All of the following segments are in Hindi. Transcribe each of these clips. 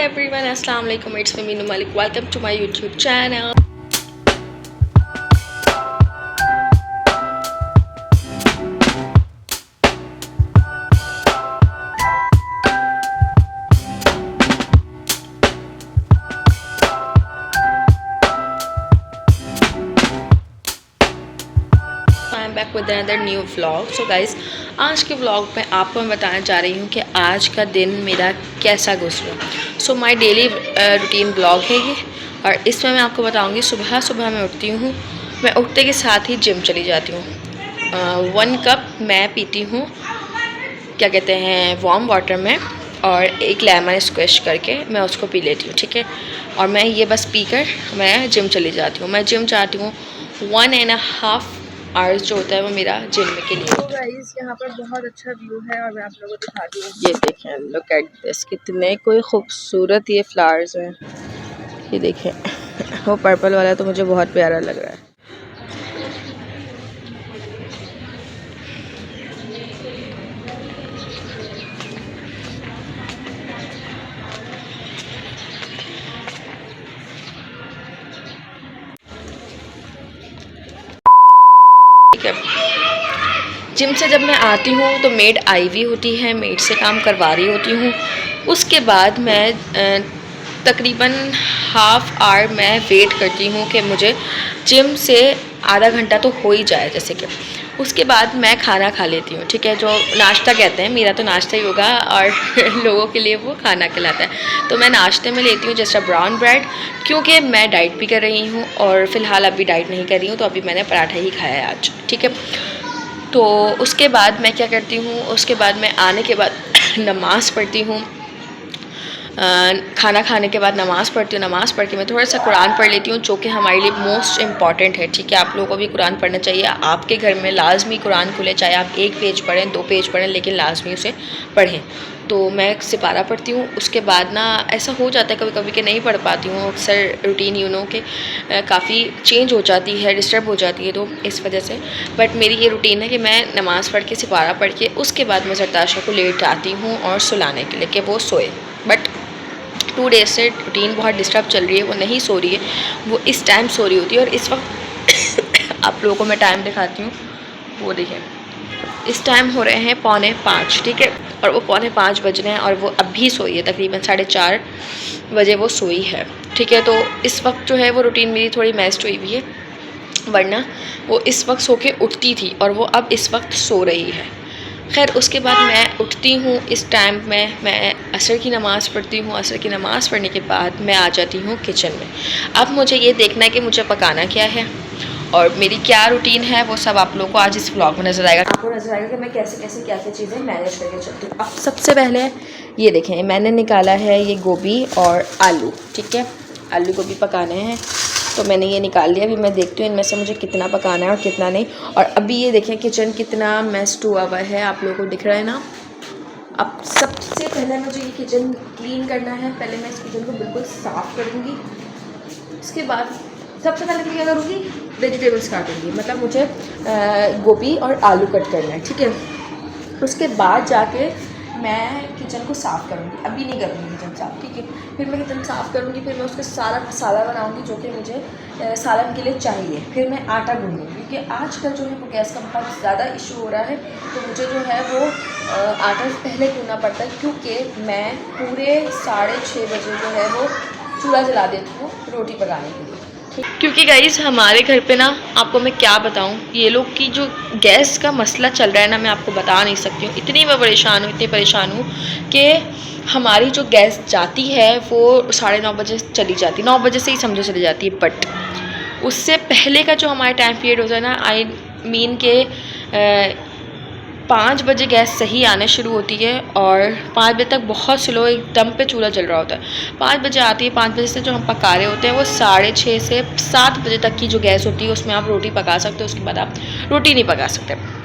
everyone, Assalamu alaikum. It's me Meenu Malik. Welcome to my YouTube channel. I am back with another new vlog. So guys, आज के व्लॉग में आपको मैं बताना चाह रही हूँ कि आज का दिन मेरा कैसा गुजरा। So my daily routine vlog है ये, और इसमें मैं आपको बताऊँगी सुबह सुबह मैं उठती हूँ। मैं उठते के साथ ही जिम चली जाती हूँ। 1 कप मैं पीती हूँ, क्या कहते हैं, वार्म वाटर में, और एक लेमन स्क्विश करके मैं उसको पी लेती हूँ, ठीक है। और मैं ये बस पीकर मैं जिम चली जाती हूँ। मैं जिम जाती हूँ 1.5 आवर्स जो होता है वो मेरा जिम के लिए। तो गाइस, यहाँ पर बहुत अच्छा व्यू है और मैं आप लोगों को दिखाती हूँ। ये देखें, लुक एट दिस, कितने कोई खूबसूरत ये फ्लावर्स हैं। ये देखें वो पर्पल वाला तो मुझे बहुत प्यारा लग रहा है। ठीक है, जिम से जब मैं आती हूँ तो मेड आई हुई होती है, मेड से काम करवा रही होती हूँ। उसके बाद मैं तकरीबन हाफ़ आवर मैं वेट करती हूँ कि मुझे जिम से आधा घंटा तो हो ही जाए जैसे कि। उसके बाद मैं खाना खा लेती हूँ, ठीक है, जो नाश्ता कहते हैं, मेरा तो नाश्ता ही होगा और लोगों के लिए वो खाना कहलाता है। तो मैं नाश्ते में लेती हूँ जैसा ब्राउन ब्रेड, क्योंकि मैं डाइट भी कर रही हूँ और फ़िलहाल अभी डाइट नहीं कर रही हूँ, तो अभी मैंने पराठा ही खाया है आज, ठीक है। तो उसके बाद मैं क्या करती हूँ, उसके बाद मैं आने के बाद नमाज़ पढ़ती हूँ। खाना खाने के बाद नमाज़ पढ़ती हूँ। नमाज़ पढ़ के मैं थोड़ा सा कुरान पढ़ लेती हूँ, जो कि हमारे लिए मोस्ट इम्पॉर्टेंट है, ठीक है। आप लोगों को भी कुरान पढ़ना चाहिए। आपके घर में लाजमी कुरान खुले, चाहे आप 1 पेज पढ़ें, 2 पेज पढ़ें, लेकिन लाजमी उसे पढ़ें। तो मैं सिपारा पढ़ती हूँ। उसके बाद ना ऐसा हो जाता है कभी कभी कि नहीं पढ़ पाती हूँ, अक्सर रूटीन के काफ़ी चेंज हो जाती है, डिस्टर्ब हो जाती है, तो इस वजह से। बट मेरी ये रूटीन है कि मैं नमाज़ पढ़ के सिपारा पढ़ के उसके बाद मैं सरताशा को लेट आती हूँ और सुलाने के लिए कि वो सोए। बट 2 डेज़ से रूटीन बहुत डिस्टर्ब चल रही है, वो नहीं सो रही है, वो इस टाइम सो रही होती है। और इस वक्त आप लोगों को मैं टाइम दिखाती हूँ, वो देखें, इस टाइम हो रहे हैं 4:45, ठीक है, और वो 4:45 बज रहे हैं और वो अभी सोई है, तकरीबन 4:30 बजे वो सोई है, ठीक है। तो इस वक्त जो है वो रूटीन मेरी थोड़ी मैस्ड हुई हुई है, वरना वो इस वक्त सो के उठती थी और वो अब इस वक्त सो रही है। खैर, उसके बाद मैं उठती हूँ, इस टाइम में मैं असर की नमाज़ पढ़ती हूँ। असर की नमाज़ पढ़ने के बाद मैं आ जाती हूँ किचन में। अब मुझे ये देखना है कि मुझे पकाना क्या है और मेरी क्या रूटीन है, वो सब आप लोगों को आज इस व्लॉग में नज़र आएगा। आपको नज़र आएगा कि मैं कैसे कैसे क्या क्या चीज़ें मैनेज करके चलती हूँ। अब सबसे पहले ये देखें, मैंने निकाला है ये गोभी और आलू, ठीक है, आलू गोभी पकाने हैं, तो मैंने ये निकाल लिया। अभी मैं देखती हूँ इनमें से मुझे कितना पकाना है और कितना नहीं। और अभी ये देखें किचन कितना मेस्ड हुआ हुआ है, आप लोगों को दिख रहा है ना। अब सबसे पहले मुझे ये किचन क्लीन करना है। पहले मैं इस किचन को बिल्कुल साफ़ करूँगी। उसके बाद सबसे पहले मैं क्या करूँगी, वेजिटेबल्स काटूँगी, मतलब मुझे गोभी और आलू कट करना है, ठीक है। उसके बाद जाके मैं किचन को साफ़ करूँगी, अभी नहीं करूँगी किचन साफ़, ठीक है। फिर मैं किचन साफ़ करूँगी, फिर मैं उसके सारा मसाला बनाऊँगी जो कि मुझे सालन के लिए चाहिए। फिर मैं आटा गूँधूँगी, क्योंकि आजकल जो है वो गैस का बहुत ज़्यादा इशू हो रहा है, तो मुझे जो है वो आटा पहले गूँधना पड़ता है, क्योंकि मैं पूरे 6:30 बजे जो है वो चूल्हा जला देती हूँ रोटी पकाने के लिए। क्योंकि गाइस, हमारे घर पे ना, आपको मैं क्या बताऊं, ये लोग की जो गैस का मसला चल रहा है ना, मैं आपको बता नहीं सकती हूँ। इतनी मैं परेशान हूँ, इतनी परेशान हूँ कि हमारी जो गैस जाती है वो 9:30 बजे चली जाती है, 9 बजे से ही समझो चली जाती है। बट उससे पहले का जो हमारा टाइम पीरियड होता है ना, आई मीन के 5 बजे गैस सही आना शुरू होती है और 5 बजे तक बहुत स्लो एकदम पे चूल्हा जल रहा होता है। 5 बजे आती है, 5 बजे से जो हम पका रहे होते हैं वो 6:30 से 7 बजे तक की जो गैस होती है उसमें आप रोटी पका सकते हो। उसके बाद आप रोटी नहीं पका सकते।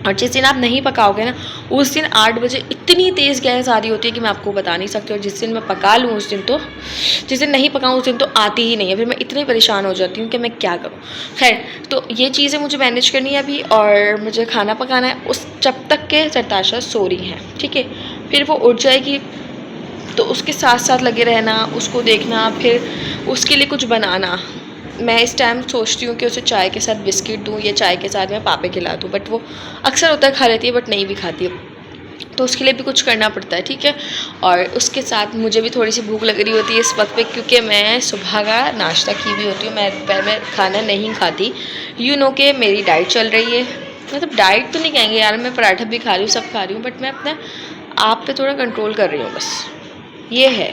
और जिस दिन आप नहीं पकाओगे ना, उस दिन 8 बजे इतनी तेज़ गैस आ रही होती है कि मैं आपको बता नहीं सकती। और जिस दिन मैं पका लूँ उस दिन तो, जिस दिन नहीं पकाऊँ उस दिन तो आती ही नहीं है। फिर मैं इतनी परेशान हो जाती हूँ कि मैं क्या करूँ। खैर, तो ये चीज़ें मुझे मैनेज करनी है अभी, और मुझे खाना पकाना है उस जब तक के सरताशा सो रही हैं, ठीक है। फिर वो उठ जाएगी तो उसके साथ साथ लगे रहना, उसको देखना, फिर उसके लिए कुछ बनाना। मैं इस टाइम सोचती हूँ कि उसे चाय के साथ बिस्किट दूँ या चाय के साथ मैं पापे खिला दूँ, बट वो अक्सर होता है खा लेती है बट नहीं भी खाती है, तो उसके लिए भी कुछ करना पड़ता है, ठीक है। और उसके साथ मुझे भी थोड़ी सी भूख लग रही होती है इस वक्त पे, क्योंकि मैं सुबह का नाश्ता की भी होती हूँ, मैं दोपहर में खाना नहीं खाती। कि मेरी डाइट चल रही है, मतलब डाइट तो नहीं कहेंगे यार, मैं पराठा भी खा रही हूँ, सब खा रही हूँ, बट मैं अपने आप पे थोड़ा कंट्रोल कर रही हूँ, बस ये है।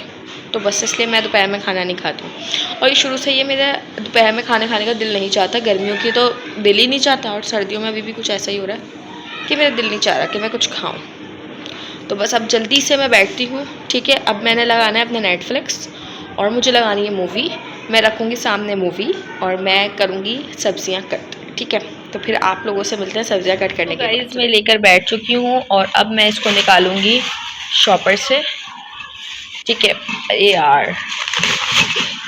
तो बस इसलिए मैं दोपहर में खाना नहीं खाती हूँ। और ये शुरू से ये मेरा दोपहर में खाने का दिल नहीं चाहता। गर्मियों की तो दिल ही नहीं चाहता, और सर्दियों में अभी भी कुछ ऐसा ही हो रहा है कि मेरा दिल नहीं चाह रहा कि मैं कुछ खाऊं। तो बस अब जल्दी से मैं बैठती हूँ, ठीक है। अब मैंने लगाना है अपने नेटफ्लिक्स, और मुझे लगानी है मूवी। मैं रखूँगी सामने मूवी और मैं करूँगी सब्जियाँ कट, ठीक है। तो फिर आप लोगों से मिलते हैं सब्जियाँ कट करने के बाद। मैं लेकर बैठ चुकी हूँ और अब मैं इसको निकालूंगी शॉपर से, ठीक है। अरे यार,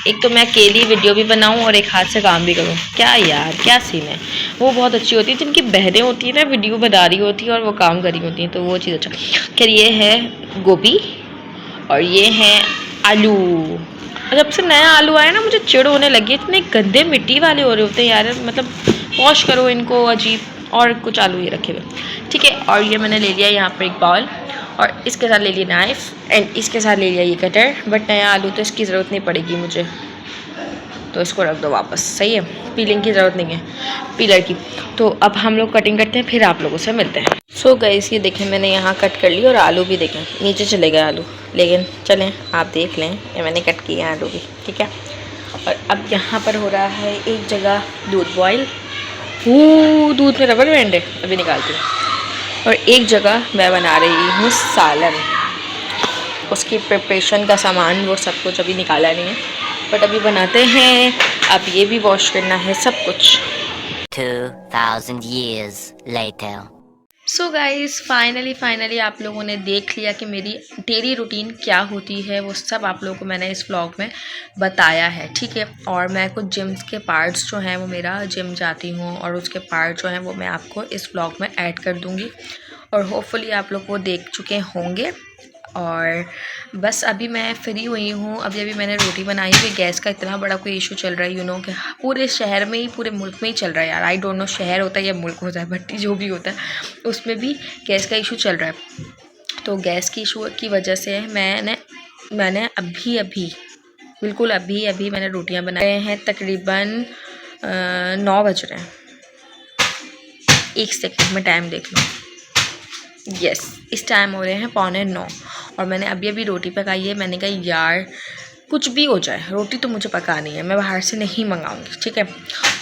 एक तो मैं अकेली वीडियो भी बनाऊं और एक हाथ से काम भी करूं, क्या यार, क्या सीन है। वो बहुत अच्छी होती है जिनकी बहनें होती है ना, वीडियो बना रही होती है और वो काम कर रही होती हैं, तो वो चीज़ अच्छा। खैर, ये है गोभी और ये है आलू। और जब से नया आलू आया ना, मुझे चिढ़ होने लगी है, इतने गंदे मिट्टी वाले हो रहे होते हैं यार, मतलब वॉश करो इनको, अजीब। और कुछ आलू ये रखे हुए, ठीक है। और ये मैंने ले लिया यहाँ पर एक बाउल, और इसके साथ ले लिया नाइफ़, एंड इसके साथ ले लिया ये कटर। बट नया आलू तो इसकी ज़रूरत नहीं पड़ेगी मुझे, तो इसको रख दो वापस, सही है। पीलिंग की ज़रूरत नहीं है, पीलर की। तो अब हम लोग कटिंग करते हैं, फिर आप लोगों से मिलते हैं। सो गाइस, ये देखें मैंने यहाँ कट कर ली, और आलू भी देखें नीचे चले गए आलू, लेकिन चलें आप देख लें, ये मैंने कट किए आलू भी, ठीक है। और अब यहाँ पर हो रहा है एक जगह दूध बॉयल, दूध में रबर बैंड है, अभी निकालती हूँ। और एक जगह मैं बना रही हूँ सालन, उसकी प्रिपरेशन का सामान वो सब कुछ अभी निकाला नहीं है, बट अभी बनाते हैं। अब ये भी वॉश करना है, सब कुछ। 2000 years later. So guys, finally आप लोगों ने देख लिया कि मेरी डेली रूटीन क्या होती है, वो सब आप लोगों को मैंने इस व्लॉग में बताया है, ठीक है। और मैं कुछ जिम्स के पार्ट्स जो हैं, वो मेरा जिम जाती हूँ और उसके पार्ट जो हैं वो मैं आपको इस व्लॉग में ऐड कर दूँगी, और होपफुली आप लोग वो देख चुके होंगे। और बस अभी मैं फ्री हुई हूँ, अभी मैंने रोटी बनाई हुई। गैस का इतना बड़ा कोई इशू चल रहा है, कि पूरे शहर में ही, पूरे मुल्क में ही चल रहा है यार। आई डोंट नो शहर होता है या मुल्क होता है, बट जो भी होता है उसमें भी गैस का इशू चल रहा है। तो गैस की इशू की वजह से मैंने अभी बिल्कुल अभी मैंने रोटियाँ बनाए हैं। तकरीबन 9 बज रहे हैं। 1 सेकंड में टाइम देख लो, यस, इस टाइम हो रहे हैं 8:45, और मैंने अभी रोटी पकाई है। मैंने कहा यार कुछ भी हो जाए, रोटी तो मुझे पकानी है, मैं बाहर से नहीं मंगाऊंगी, ठीक है।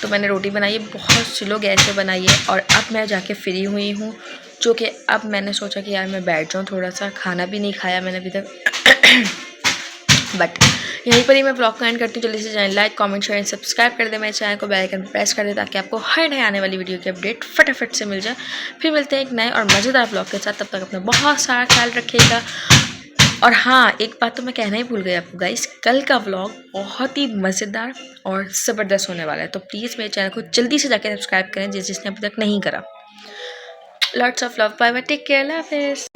तो मैंने रोटी बनाई है, बहुत स्लो गैस पे बनाई है, और अब मैं जाके फ्री हुई हूँ, जो कि अब मैंने सोचा कि यार मैं बैठ जाऊँ थोड़ा सा। खाना भी नहीं खाया मैंने अभी तक बट यहीं पर ही मैं ब्लॉग का एंड करती हूँ। जल्दी से जाएं, लाइक कमेंट शेयर सब्सक्राइब कर दे मेरे चैनल को, बेल आइकन प्रेस कर दे, ताकि आपको हर नए आने वाली वीडियो की अपडेट फटाफट से मिल जाए। फिर मिलते हैं एक नए और मज़ेदार ब्लॉग के साथ, तब तक अपना बहुत सारा ख्याल रखिएगा। और हाँ, एक बात तो मैं कहना ही भूल गई आपको गाइस, कल का व्लॉग बहुत ही मज़ेदार और ज़बरदस्त होने वाला है, तो प्लीज़ मेरे चैनल को जल्दी से जाकर सब्सक्राइब करें जिसने अभी तक नहीं करा। Lots of love, bye bye, take care, अल्लाह हाफिज़।